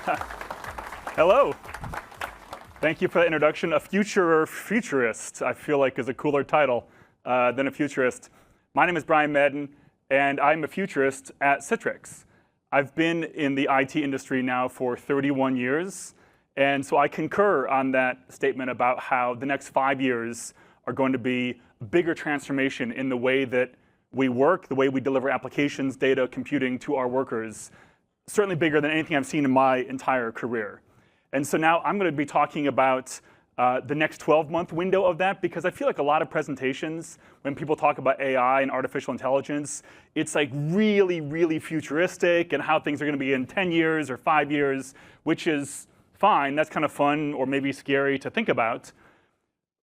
Hello. Thank you for the introduction. Officer Futurist, I feel like, is a cooler title than a futurist. My name is Brian Madden, and I'm a futurist at Citrix. I've been in the IT industry now for 31 years, and so I concur on that statement about how the next 5 years are going to be a bigger transformation in the way that we work, the way we deliver applications, data, computing to our workers. Certainly bigger than anything I've seen in my entire career. And so now I'm going to be talking about the next 12-month window of that, because I feel like a lot of presentations, when people talk about AI and artificial intelligence, it's like really, really futuristic and how things are going to be in 10 years or 5 years, which is fine. That's kind of fun or maybe scary to think about.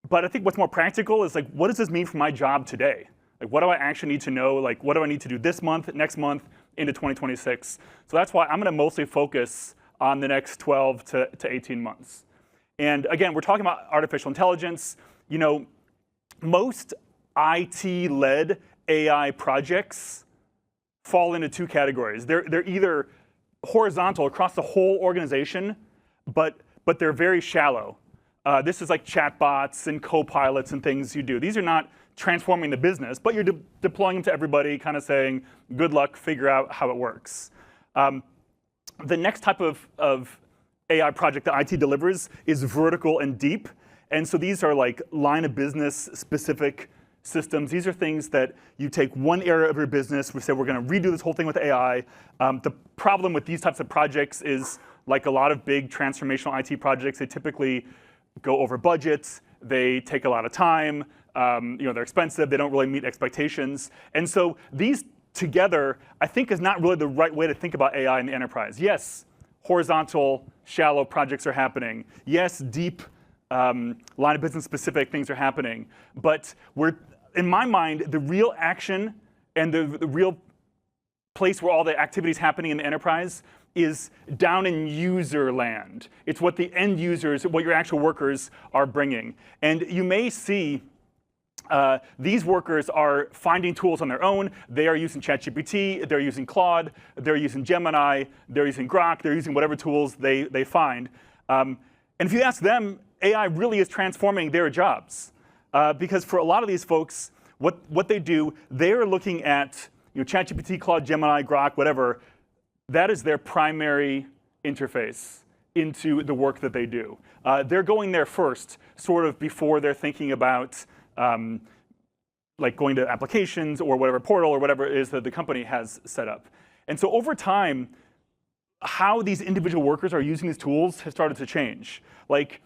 But I think what's more practical is, like, what does this mean for my job today? Like, what do I actually need to know? Like, what do I need to do this month, next month, into 2026? So that's why I'm going to mostly focus on the next 12 to 18 months. And again, we're talking about artificial intelligence. You know, most IT-led AI projects fall into two categories. They're either horizontal across the whole organization, but they're very shallow. This is like chatbots and co-pilots and things you do. These are not transforming the business, but you're deploying them to everybody, kind of saying, good luck, figure out how it works. The next type of AI project that IT delivers is vertical and deep. And so these are like line of business specific systems. These are things that you take one area of your business, we say we're going to redo this whole thing with AI. The problem with these types of projects is, like a lot of big transformational IT projects, they typically go over budgets. They take a lot of time. They're expensive. They don't really meet expectations. And so these together, I think, is not really the right way to think about AI in the enterprise. Yes, horizontal, shallow projects are happening. Yes, deep, line of business specific things are happening. But in my mind, the real action and the real place where all the activity is happening in the enterprise is down in user land. It's what the end users, what your actual workers are bringing. And you may see these workers are finding tools on their own. They are using ChatGPT, they're using Claude, they're using Gemini, they're using Grok, they're using whatever tools they find. And if you ask them, AI really is transforming their jobs. Because for a lot of these folks, what they do, they're looking at ChatGPT, Claude, Gemini, Grok, whatever. That is their primary interface into the work that they do. They're going there first, sort of before they're thinking about like going to applications or whatever portal or whatever it is that the company has set up. And so over time, how these individual workers are using these tools has started to change. Like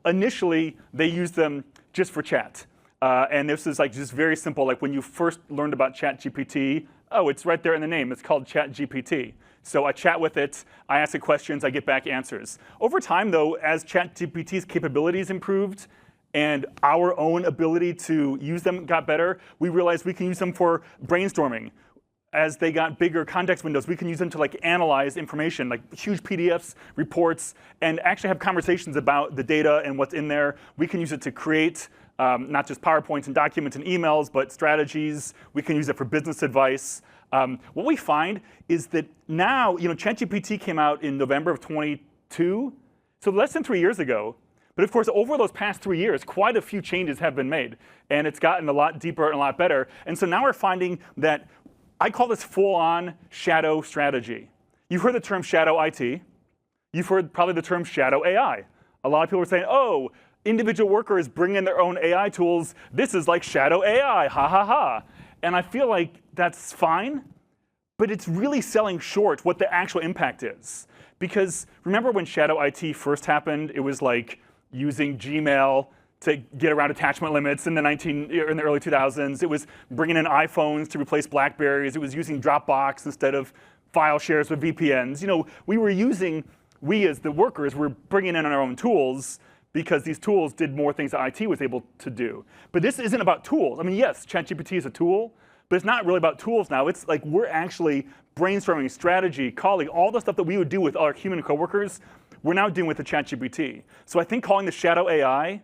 initially, they used them just for chat. And this is like just very simple. Like when you first learned about ChatGPT, oh, it's right there in the name. It's called ChatGPT. So I chat with it, I ask it questions, I get back answers. Over time, though, as ChatGPT's capabilities improved and our own ability to use them got better, we realized we can use them for brainstorming. As they got bigger context windows, we can use them to like analyze information, like huge PDFs, reports, and actually have conversations about the data and what's in there. We can use it to create not just PowerPoints and documents and emails, but strategies. We can use it for business advice. What we find is that now, ChatGPT came out in November of 22, so less than 3 years ago. But of course, over those past 3 years, quite a few changes have been made. And it's gotten a lot deeper and a lot better. And so now we're finding that I call this full-on shadow strategy. You've heard the term shadow IT. You've heard probably the term shadow AI. A lot of people are saying, oh, individual workers bring in their own AI tools. This is like shadow AI, ha, ha, ha. And I feel like that's fine, but it's really selling short what the actual impact is. Because remember when shadow IT first happened, it was like using Gmail to get around attachment limits in the early 2000s. It was bringing in iPhones to replace BlackBerries. It was using Dropbox instead of file shares with VPNs. We as the workers were bringing in our own tools because these tools did more things that IT was able to do. But this isn't about tools. I mean, yes, ChatGPT is a tool, but it's not really about tools now. It's like we're actually brainstorming strategy, calling, all the stuff that we would do with our human coworkers, we're now doing with the ChatGPT. So I think calling the shadow AI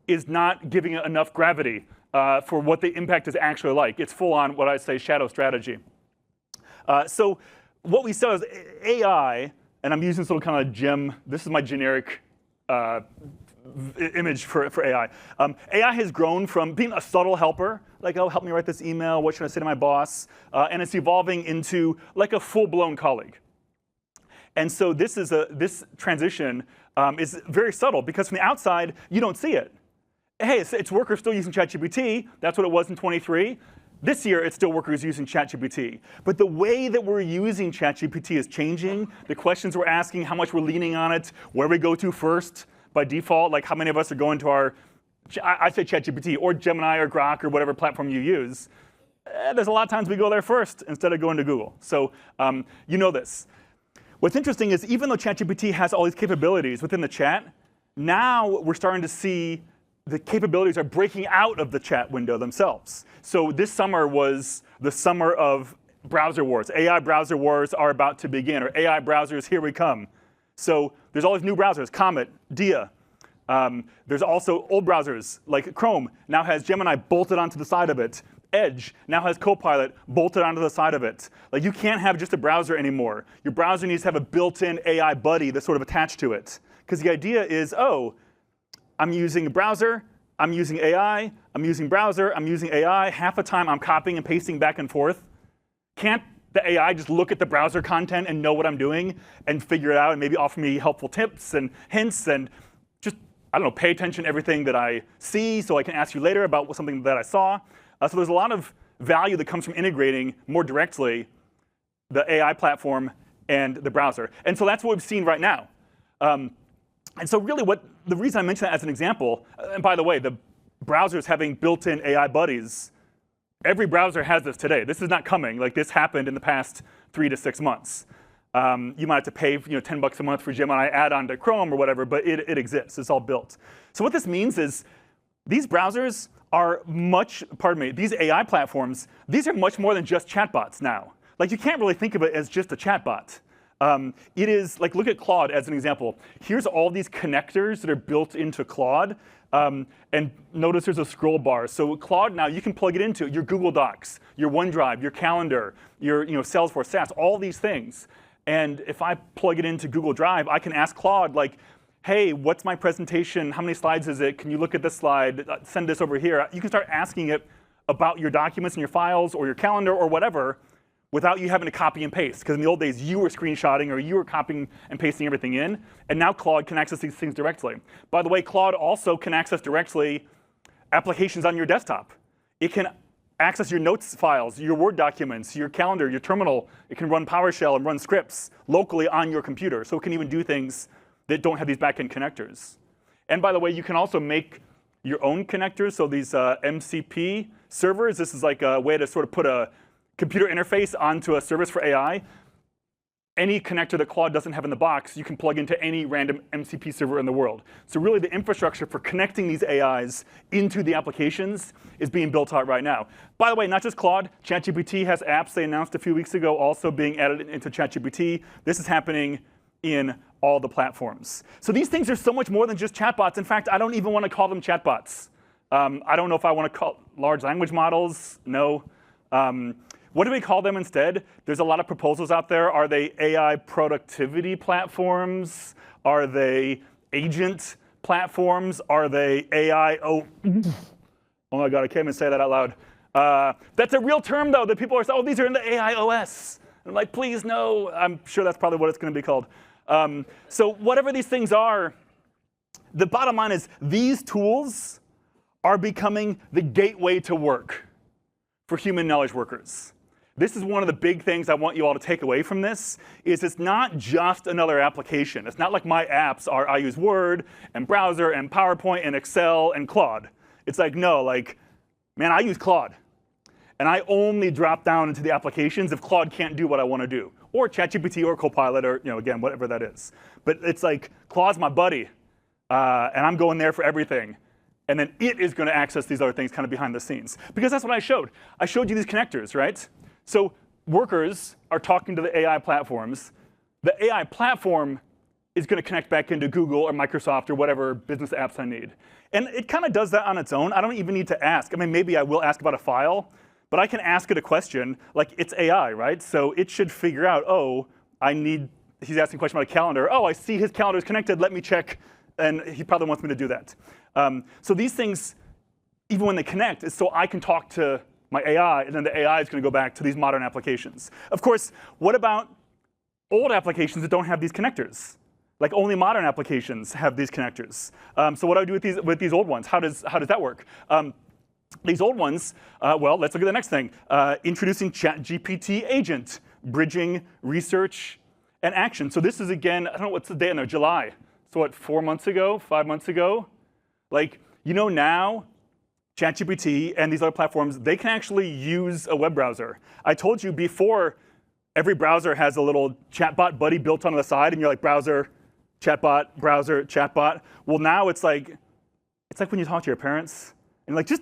is not giving it enough gravity for what the impact is actually like. It's full on what I say shadow strategy. So what we saw is AI and I'm using this little kind of gem. This is my generic image for AI. AI has grown from being a subtle helper, like, oh, help me write this email, what should I say to my boss? And it's evolving into like a full-blown colleague. And so this transition is very subtle, because from the outside, you don't see it. Hey, it's workers still using ChatGPT. That's what it was in 23. This year, it's still workers using ChatGPT. But the way that we're using ChatGPT is changing. The questions we're asking, how much we're leaning on it, where we go to first by default, like how many of us are going to our, I say ChatGPT, or Gemini or Grok or whatever platform you use. There's a lot of times we go there first instead of going to Google. So you know this. What's interesting is even though ChatGPT has all these capabilities within the chat, now we're starting to see the capabilities are breaking out of the chat window themselves. So this summer was the summer of browser wars. AI browser wars are about to begin, or AI browsers, here we come. So there's all these new browsers, Comet, Dia. There's also old browsers, like Chrome, now has Gemini bolted onto the side of it. Edge now has Copilot bolted onto the side of it. Like, you can't have just a browser anymore. Your browser needs to have a built-in AI buddy that's sort of attached to it. Because the idea is, oh, I'm using a browser, I'm using AI, I'm using browser, I'm using AI. Half the time I'm copying and pasting back and forth. Can't the AI just look at the browser content and know what I'm doing and figure it out and maybe offer me helpful tips and hints and just, I don't know, pay attention to everything that I see so I can ask you later about something that I saw? So there's a lot of value that comes from integrating more directly the AI platform and the browser. And so that's what we've seen right now. And so really the reason I mention that as an example, and by the way, the browsers having built-in AI buddies, every browser has this today. This is not coming. Like, this happened in the past 3 to 6 months. You might have to pay $10 a month for Gemini add-on to Chrome or whatever, but it exists. It's all built. So what this means is these browsers are these AI platforms, these are much more than just chatbots now. Like, you can't really think of it as just a chatbot. It is, like, look at Claude as an example. Here's all these connectors that are built into Claude. And notice there's a scroll bar. So Claude now, you can plug it into your Google Docs, your OneDrive, your Calendar, your Salesforce, SaaS, all these things. And if I plug it into Google Drive, I can ask Claude, like, hey, what's my presentation? How many slides is it? Can you look at this slide? Send this over here. You can start asking it about your documents and your files or your calendar or whatever without you having to copy and paste. Because in the old days, you were screenshotting or you were copying and pasting everything in. And now Claude can access these things directly. By the way, Claude also can access directly applications on your desktop. It can access your notes files, your Word documents, your calendar, your terminal. It can run PowerShell and run scripts locally on your computer. So it can even do things that don't have these backend connectors. And by the way, you can also make your own connectors. So these MCP servers, this is like a way to sort of put a computer interface onto a service for AI. Any connector that Claude doesn't have in the box, you can plug into any random MCP server in the world. So really, the infrastructure for connecting these AIs into the applications is being built out right now. By the way, not just Claude. ChatGPT has apps they announced a few weeks ago also being added into ChatGPT. This is happening in all the platforms. So these things are so much more than just chatbots. In fact, I don't even want to call them chatbots. I don't know if I want to call large language models. No. What do we call them instead? There's a lot of proposals out there. Are they AI productivity platforms? Are they agent platforms? Are they AI? Oh my God, I can't even say that out loud. That's a real term, though, that people are saying, oh, these are in the AI OS. I'm like, please, no. I'm sure that's probably what it's going to be called. So whatever these things are, the bottom line is these tools are becoming the gateway to work for human knowledge workers. This is one of the big things I want you all to take away from this, is it's not just another application. It's not like my apps are, I use Word and browser and PowerPoint and Excel and Claude. It's like, no, like, man, I use Claude. And I only drop down into the applications if Claude can't do what I want to do. Or ChatGPT or Copilot or, again, whatever that is. But it's like, Claude's my buddy. And I'm going there for everything. And then it is going to access these other things kind of behind the scenes. Because that's what I showed. I showed you these connectors, right? So workers are talking to the AI platforms. The AI platform is going to connect back into Google or Microsoft or whatever business apps I need. And it kind of does that on its own. I don't even need to ask. I mean, maybe I will ask about a file. But I can ask it a question. Like, it's AI, right? So it should figure out, oh, I need he's asking a question about a calendar. Oh, I see his calendar is connected. Let me check. And he probably wants me to do that. So these things, even when they connect, is so I can talk to my AI, and then the AI is going to go back to these modern applications. Of course, what about old applications that don't have these connectors? Like only modern applications have these connectors. So what do I do with these old ones? How does that work? These old ones, well, let's look at the next thing. Introducing ChatGPT agent, bridging research and action. So this is, again, I don't know what's the date in there, July. So what, 4 months ago, 5 months ago? Like, now, ChatGPT and these other platforms, they can actually use a web browser. I told you before, every browser has a little chatbot buddy built on the side, and you're like, browser, chatbot. Well, now it's like when you talk to your parents, and you're like, just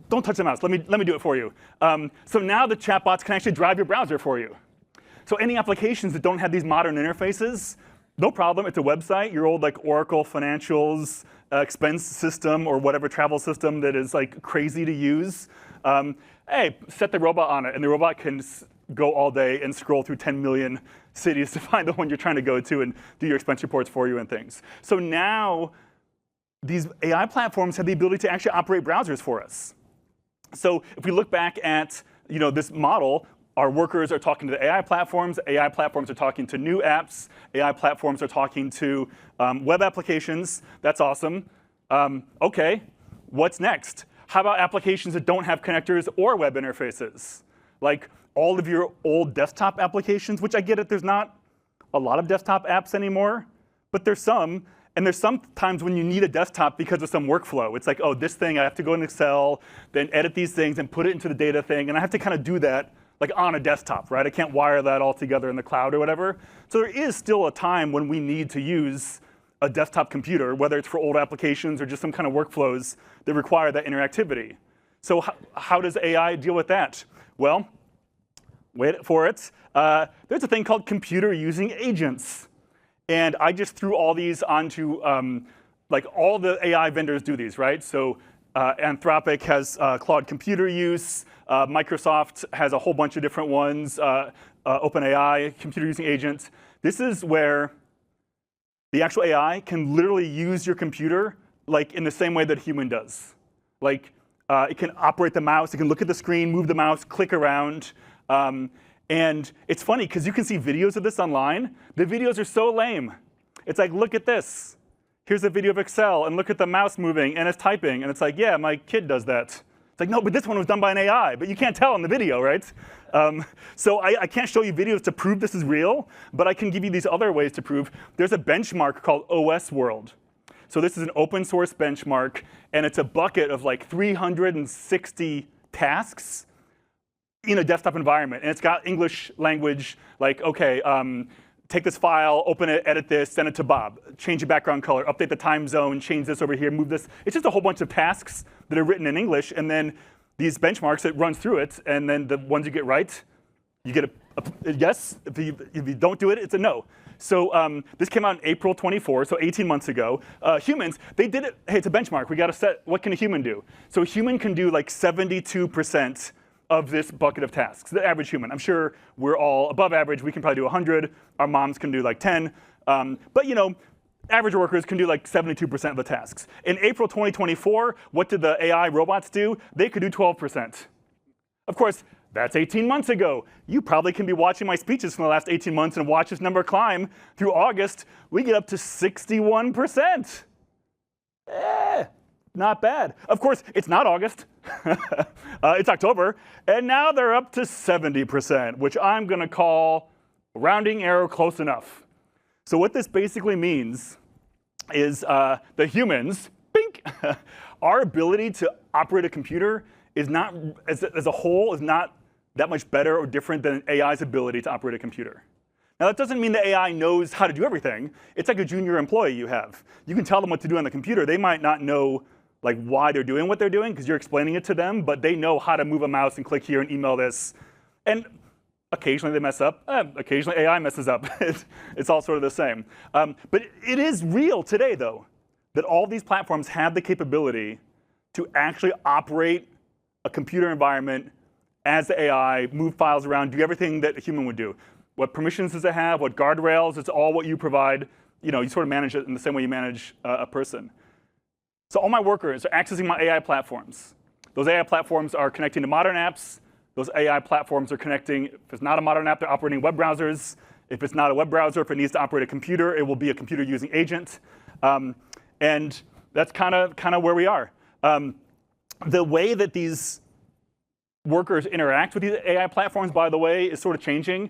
don't touch the mouse. Let me do it for you. So now the chatbots can actually drive your browser for you. So any applications that don't have these modern interfaces, no problem. It's a website. Your old like Oracle financials, expense system, or whatever travel system that is like crazy to use. Hey, set the robot on it, and the robot can go all day and scroll through 10 million cities to find the one you're trying to go to and do your expense reports for you and things. So now these AI platforms have the ability to actually operate browsers for us. So if we look back at this model, our workers are talking to the AI platforms are talking to new apps, AI platforms are talking to web applications. That's awesome. OK, what's next? How about applications that don't have connectors or web interfaces? Like all of your old desktop applications, which I get it, there's not a lot of desktop apps anymore, but there's some. And there's some times when you need a desktop because of some workflow. It's like, oh, this thing, I have to go in Excel, then edit these things and put it into the data thing. And I have to kind of do that like on a desktop, right? I can't wire that all together in the cloud or whatever. So there is still a time when we need to use a desktop computer, whether it's for old applications or just some kind of workflows that require that interactivity. So how does AI deal with that? Well, wait for it. There's a thing called computer using agents. And I just threw all these onto, like all the AI vendors do these, right? So Anthropic has Claude computer use. Microsoft has a whole bunch of different ones. OpenAI, computer using agents. This is where the actual AI can literally use your computer like in the same way that a human does. Like it can operate the mouse. It can look at the screen, move the mouse, click around. And it's funny, because you can see videos of this online. The videos are so lame. It's like, look at this. Here's a video of Excel, and look at the mouse moving, and it's typing. And it's like, yeah, my kid does that. It's like, no, but this one was done by an AI. But you can't tell in the video, right? So I can't show you videos to prove this is real, but I can give you these other ways to prove. There's a benchmark called OSWorld. So this is an open source benchmark, and it's a bucket of like 360 tasks in a desktop environment. And it's got English language, like, OK, take this file, open it, edit this, send it to Bob. Change the background color, update the time zone, change this over here, move this. It's just a whole bunch of tasks that are written in English. And then these benchmarks, it runs through it. And then the ones you get right, you get a yes. If you don't do it, it's a no. So this came out in April 24, so 18 months ago. Humans, they did it. Hey, it's a benchmark. We got to set, what can a human do? So a human can do like 72% of this bucket of tasks, the average human. I'm sure we're all above average. We can probably do 100. Our moms can do like 10. But average workers can do like 72% of the tasks. In April 2024, what did the AI robots do? They could do 12%. Of course, that's 18 months ago. You probably can be watching my speeches from the last 18 months and watch this number climb. Through August, we get up to 61%. Not bad. Of course, it's not August. It's October. And now they're up to 70%, which I'm going to call rounding error close enough. So what this basically means is the humans, bink, our ability to operate a computer is not, as a whole, is not that much better or different than AI's ability to operate a computer. Now, that doesn't mean the AI knows how to do everything. It's like a junior employee you have. You can tell them what to do on the computer. They might not know why they're doing what they're doing, because you're explaining it to them, but they know how to move a mouse and click here and email this. And occasionally they mess up. Occasionally AI messes up. It's all sort of the same. But it is real today, though, that all these platforms have the capability to actually operate a computer environment as the AI, move files around, do everything that a human would do. what permissions does it have, what guardrails. It's all what you provide. You sort of manage it in the same way you manage a person. So all my workers are accessing my AI platforms. Those AI platforms are connecting to modern apps. Those AI platforms are connecting, if it's not a modern app, they're operating web browsers. If it's not a web browser, if it needs to operate a computer, it will be a computer using agent. And that's kind of where we are. The way that these workers interact with these AI platforms, by the way, is sort of changing.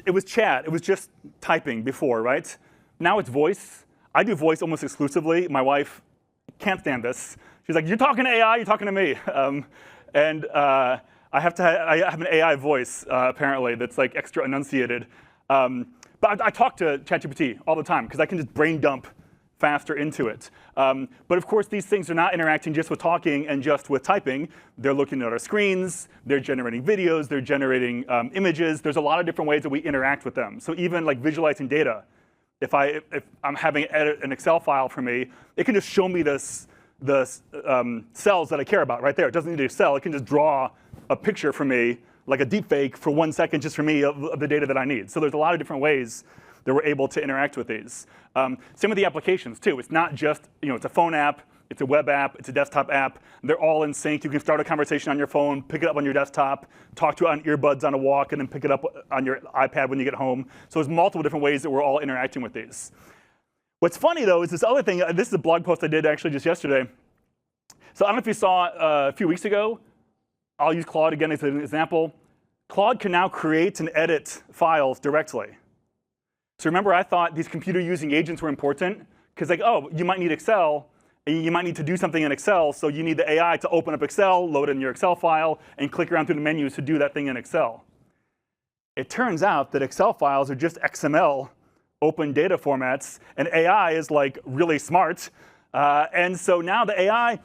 It was chat. It was just typing before, right? Now it's voice. I do voice almost exclusively. My wife can't stand this. She's like, you're talking to AI, you're talking to me. I have an AI voice, apparently, that's like extra enunciated. But I talk to ChatGPT all the time, because I can just brain dump faster into it. But of course, these things are not interacting just with talking and just with typing. They're looking at our screens. They're generating videos. They're generating images. There's a lot of different ways that we interact with them. So even like visualizing data, if I'm having it edit an Excel file for me, it can just show me the cells that I care about right there. It doesn't need Excel. It can just draw a picture for me, like a deep fake for 1 second just for me of the data that I need. So there's a lot of different ways that we're able to interact with these. Same with the applications, too. It's not just, it's a phone app, it's a web app, it's a desktop app. They're all in sync. You can start a conversation on your phone, pick it up on your desktop, talk to it on earbuds on a walk, and then pick it up on your iPad when you get home. So there's multiple different ways that we're all interacting with these. What's funny, though, is this other thing. This is a blog post I did actually just yesterday. So I don't know if you saw a few weeks ago. I'll use Claude again as an example. Claude can now create and edit files directly. So remember, I thought these computer using agents were important, because like, oh, you might need Excel, and you might need to do something in Excel, so you need the AI to open up Excel, load in your Excel file, and click around through the menus to do that thing in Excel. It turns out that Excel files are just XML open data formats, and AI is like really smart. And so now the AI,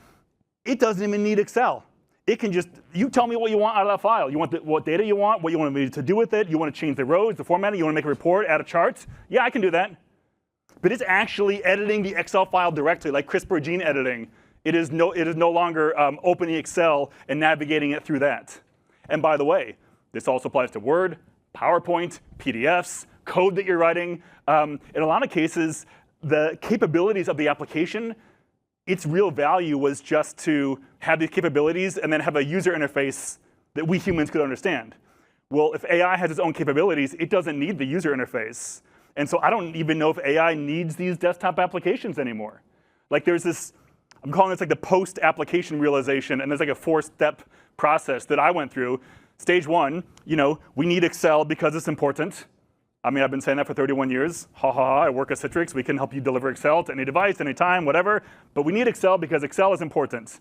it doesn't even need Excel. It can just, you tell me what you want out of that file. You want what data you want, what you want me to do with it. You want to change the rows, the formatting. You want to make a report, add a chart. Yeah, I can do that. But it's actually editing the Excel file directly, like CRISPR gene editing. It is no longer opening Excel and navigating it through that. And by the way, this also applies to Word, PowerPoint, PDFs, code that you're writing. In a lot of cases, the capabilities of the application, its real value was just to have these capabilities and then have a user interface that we humans could understand. Well, if AI has its own capabilities, it doesn't need the user interface. And so I don't even know if AI needs these desktop applications anymore. Like there's this, I'm calling this like the post-application realization, and there's like a 4-step process that I went through. Stage 1, we need Excel because it's important. I mean, I've been saying that for 31 years. Ha ha ha, I work at Citrix. We can help you deliver Excel to any device, anytime, whatever. But we need Excel because Excel is important.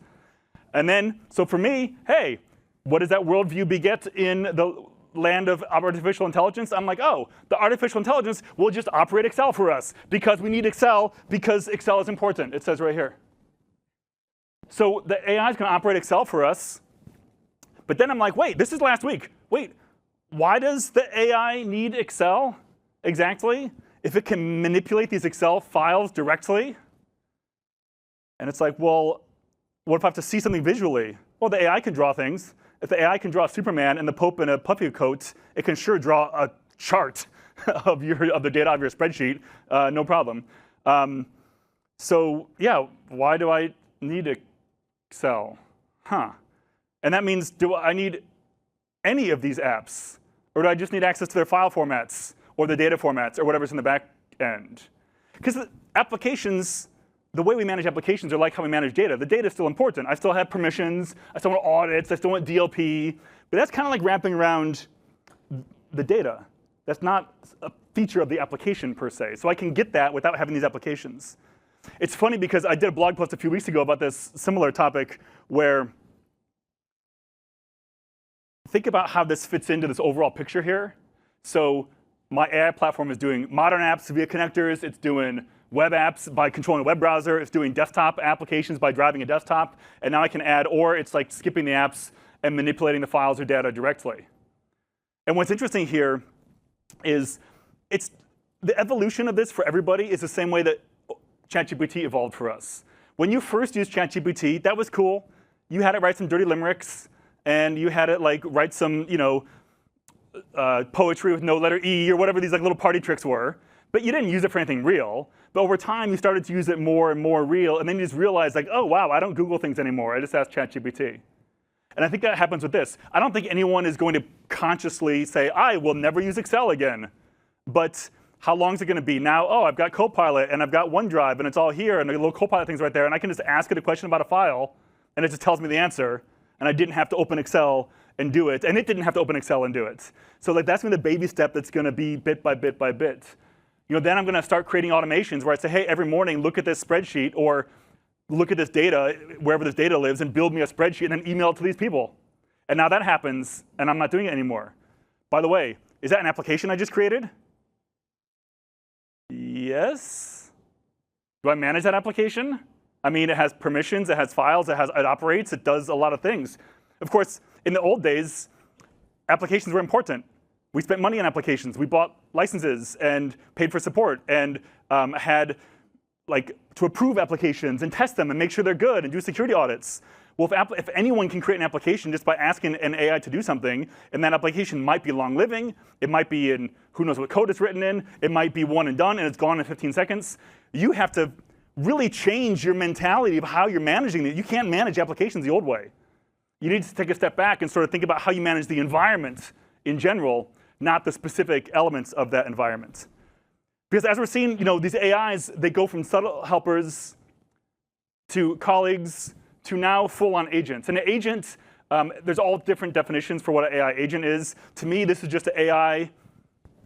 And then, so for me, hey, what does that worldview beget in the land of artificial intelligence? I'm like, oh, the artificial intelligence will just operate Excel for us because we need Excel because Excel is important. It says right here. So the AI is going to operate Excel for us. But then I'm like, wait, this is last week. Wait. Why does the AI need Excel exactly if it can manipulate these Excel files directly? And it's like, well, what if I have to see something visually? Well, the AI can draw things. If the AI can draw Superman and the Pope in a puffy coat, it can sure draw a chart of the data of your spreadsheet, no problem. So yeah, why do I need Excel? Huh. And that means, do I need any of these apps? Or do I just need access to their file formats or the data formats or whatever's in the back end? Because the applications, the way we manage applications are like how we manage data. The data is still important. I still have permissions. I still want audits. I still want DLP. But that's kind of like wrapping around the data. That's not a feature of the application per se. So I can get that without having these applications. It's funny because I did a blog post a few weeks ago about this similar topic where think about how this fits into this overall picture here. So my AI platform is doing modern apps via connectors. It's doing web apps by controlling a web browser. It's doing desktop applications by driving a desktop. And now I can add, or it's like skipping the apps and manipulating the files or data directly. And what's interesting here is the evolution of this for everybody is the same way that ChatGPT evolved for us. When you first used ChatGPT, that was cool. You had it write some dirty limericks. And you had it like write some, poetry with no letter E or whatever these like little party tricks were. But you didn't use it for anything real. But over time, you started to use it more and more real. And then you just realized, like, oh, wow, I don't Google things anymore. I just ask ChatGPT. And I think that happens with this. I don't think anyone is going to consciously say, I will never use Excel again. But how long is it going to be? Now, oh, I've got Copilot, and I've got OneDrive, and it's all here, and the little Copilot thing's right there. And I can just ask it a question about a file, and it just tells me the answer. And I didn't have to open Excel and do it. And it didn't have to open Excel and do it. So like, that's going to be the baby step that's going to be bit by bit by bit. Then I'm going to start creating automations where I say, hey, every morning, look at this spreadsheet, or look at this data, wherever this data lives, and build me a spreadsheet, and then email it to these people. And now that happens, and I'm not doing it anymore. By the way, is that an application I just created? Yes. Do I manage that application? I mean, it has permissions, it has files, it operates, it does a lot of things. Of course, in the old days, applications were important. We spent money on applications. We bought licenses and paid for support and had to approve applications and test them and make sure they're good and do security audits. Well, if anyone can create an application just by asking an AI to do something, and that application might be long-living, it might be in who knows what code it's written in, it might be one and done and it's gone in 15 seconds, you have to really change your mentality of how you're managing it. You can't manage applications the old way. You need to take a step back and sort of think about how you manage the environment in general, not the specific elements of that environment. Because as we're seeing, these AIs, they go from subtle helpers to colleagues to now full-on agents. And an agent, there's all different definitions for what an AI agent is. To me, this is just an AI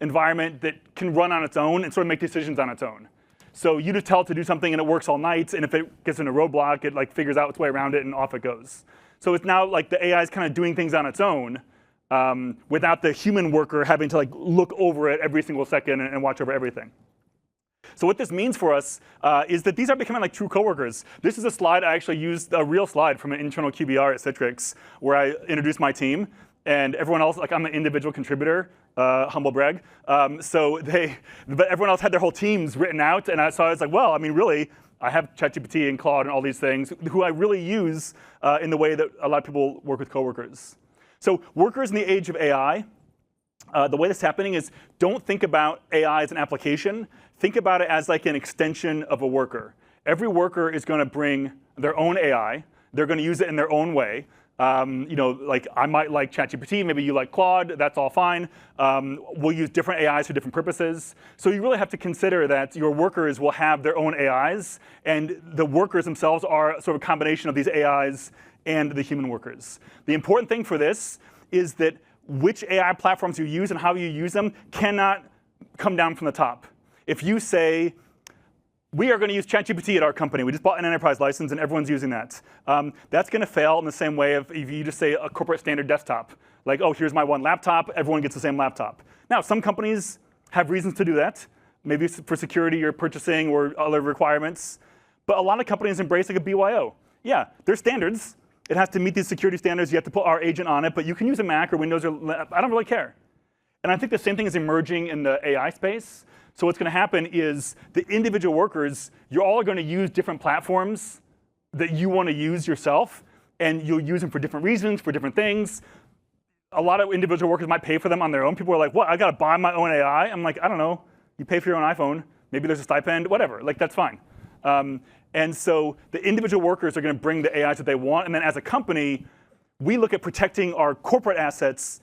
environment that can run on its own and sort of make decisions on its own. So you just tell it to do something, and it works all night. And if it gets in a roadblock, it figures out its way around it, and off it goes. So it's now like the AI is kind of doing things on its own, without the human worker having to look over it every single second and watch over everything. So what this means for us is that these are becoming like true coworkers. This is a slide I actually used, a real slide from an internal QBR at Citrix, where I introduced my team. And everyone else, I'm an individual contributor, humble brag. But everyone else had their whole teams written out. And so I was like, well, I mean, really, I have ChatGPT and Claude and all these things, who I really use in the way that a lot of people work with coworkers. So workers in the age of AI, the way that's happening is don't think about AI as an application. Think about it as like an extension of a worker. Every worker is going to bring their own AI. They're going to use it in their own way. Like I might like ChatGPT, maybe you like Claude, that's all fine. We'll use different AIs for different purposes. So you really have to consider that your workers will have their own AIs, and the workers themselves are sort of a combination of these AIs and the human workers. The important thing for this is that which AI platforms you use and how you use them cannot come down from the top. If you say, we are going to use ChatGPT at our company. We just bought an enterprise license, and everyone's using that. That's going to fail in the same way if you just say a corporate standard desktop. Like, oh, here's my one laptop. Everyone gets the same laptop. Now, some companies have reasons to do that. Maybe it's for security or purchasing or other requirements. But a lot of companies embrace like a BYO. Yeah, there's standards. It has to meet these security standards. You have to put our agent on it. But you can use a Mac or Windows. I don't really care. And I think the same thing is emerging in the AI space. So what's going to happen is the individual workers, you're all going to use different platforms that you want to use yourself. And you'll use them for different reasons, for different things. A lot of individual workers might pay for them on their own. People are like, what, I got to buy my own AI? I'm like, I don't know. You pay for your own iPhone. Maybe there's a stipend, whatever. Like, that's fine. And so the individual workers are going to bring the AIs that they want. And then as a company, we look at protecting our corporate assets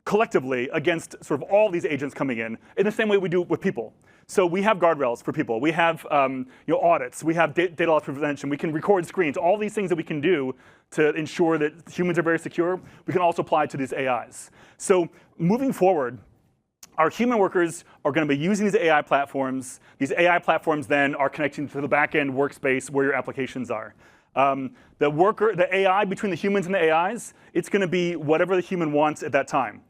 collectively against sort of all these agents coming in the same way we do with people. So we have guardrails for people. We have audits. We have data loss prevention. We can record screens. All these things that we can do to ensure that humans are very secure, we can also apply to these AIs. So moving forward, our human workers are going to be using these AI platforms. These AI platforms then are connecting to the back-end workspace where your applications are. The AI between the humans and the AIs, it's going to be whatever the human wants at that time.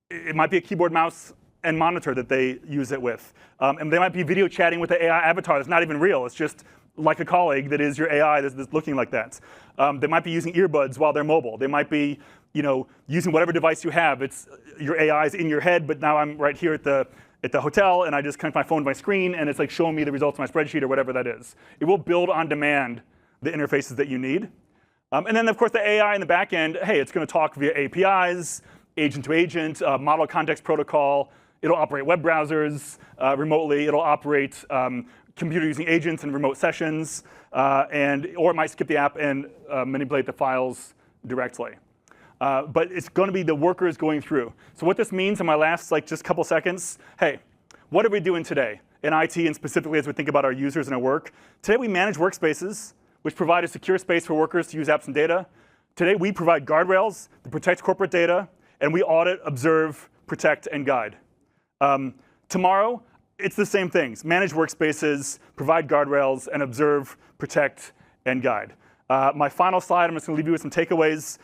It might be a keyboard, mouse, and monitor that they use it with. And they might be video chatting with the AI avatar that's not even real. It's just like a colleague that is your AI that's looking like that. They might be using earbuds while they're mobile. They might be using whatever device you have. It's your AI is in your head, but now I'm right here at the hotel, and I just connect my phone to my screen, and it's like showing me the results of my spreadsheet or whatever that is. It will build on demand the interfaces that you need. And then, of course, the AI in the back end, hey, it's going to talk via APIs. agent-to-agent, model context protocol. It'll operate web browsers remotely. It'll operate computer using agents and remote sessions, or it might skip the app and manipulate the files directly. But it's going to be the workers going through. So what this means in my last just couple seconds, hey, what are we doing today in IT, and specifically as we think about our users and our work? Today we manage workspaces, which provide a secure space for workers to use apps and data. Today we provide guardrails that protect corporate data, and we audit, observe, protect, and guide. Tomorrow, it's the same things. Manage workspaces, provide guardrails, and observe, protect, and guide. My final slide, I'm just going to leave you with some takeaways.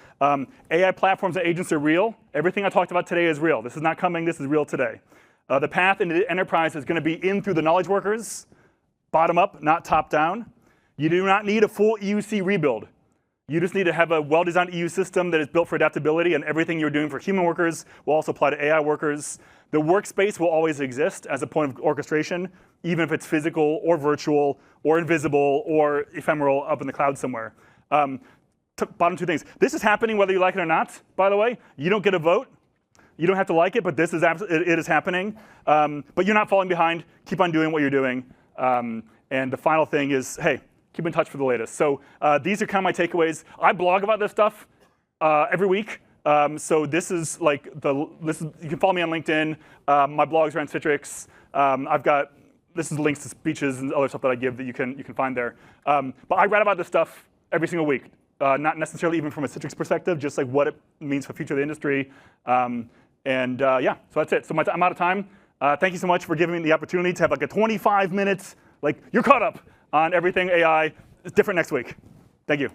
AI platforms and agents are real. Everything I talked about today is real. This is not coming. This is real today. The path into the enterprise is going to be in through the knowledge workers, bottom up, not top down. You do not need a full EUC rebuild. You just need to have a well-designed EU system that is built for adaptability, and everything you're doing for human workers will also apply to AI workers. The workspace will always exist as a point of orchestration, even if it's physical or virtual or invisible or ephemeral up in the cloud somewhere. Bottom two things. This is happening whether you like it or not, by the way. You don't get a vote. You don't have to like it, but it is happening. But you're not falling behind. Keep on doing what you're doing. And the final thing is, hey, keep in touch for the latest. So these are kind of my takeaways. I blog about this stuff every week. So this is you can follow me on LinkedIn. My blog's around Citrix. This is links to speeches and other stuff that I give that you can find there. But I write about this stuff every single week. Not necessarily even from a Citrix perspective, just what it means for the future of the industry. Yeah, so that's it. So I'm out of time. Thank you so much for giving me the opportunity to have a 25 minutes, you're caught up on everything AI. It's different next week. Thank you.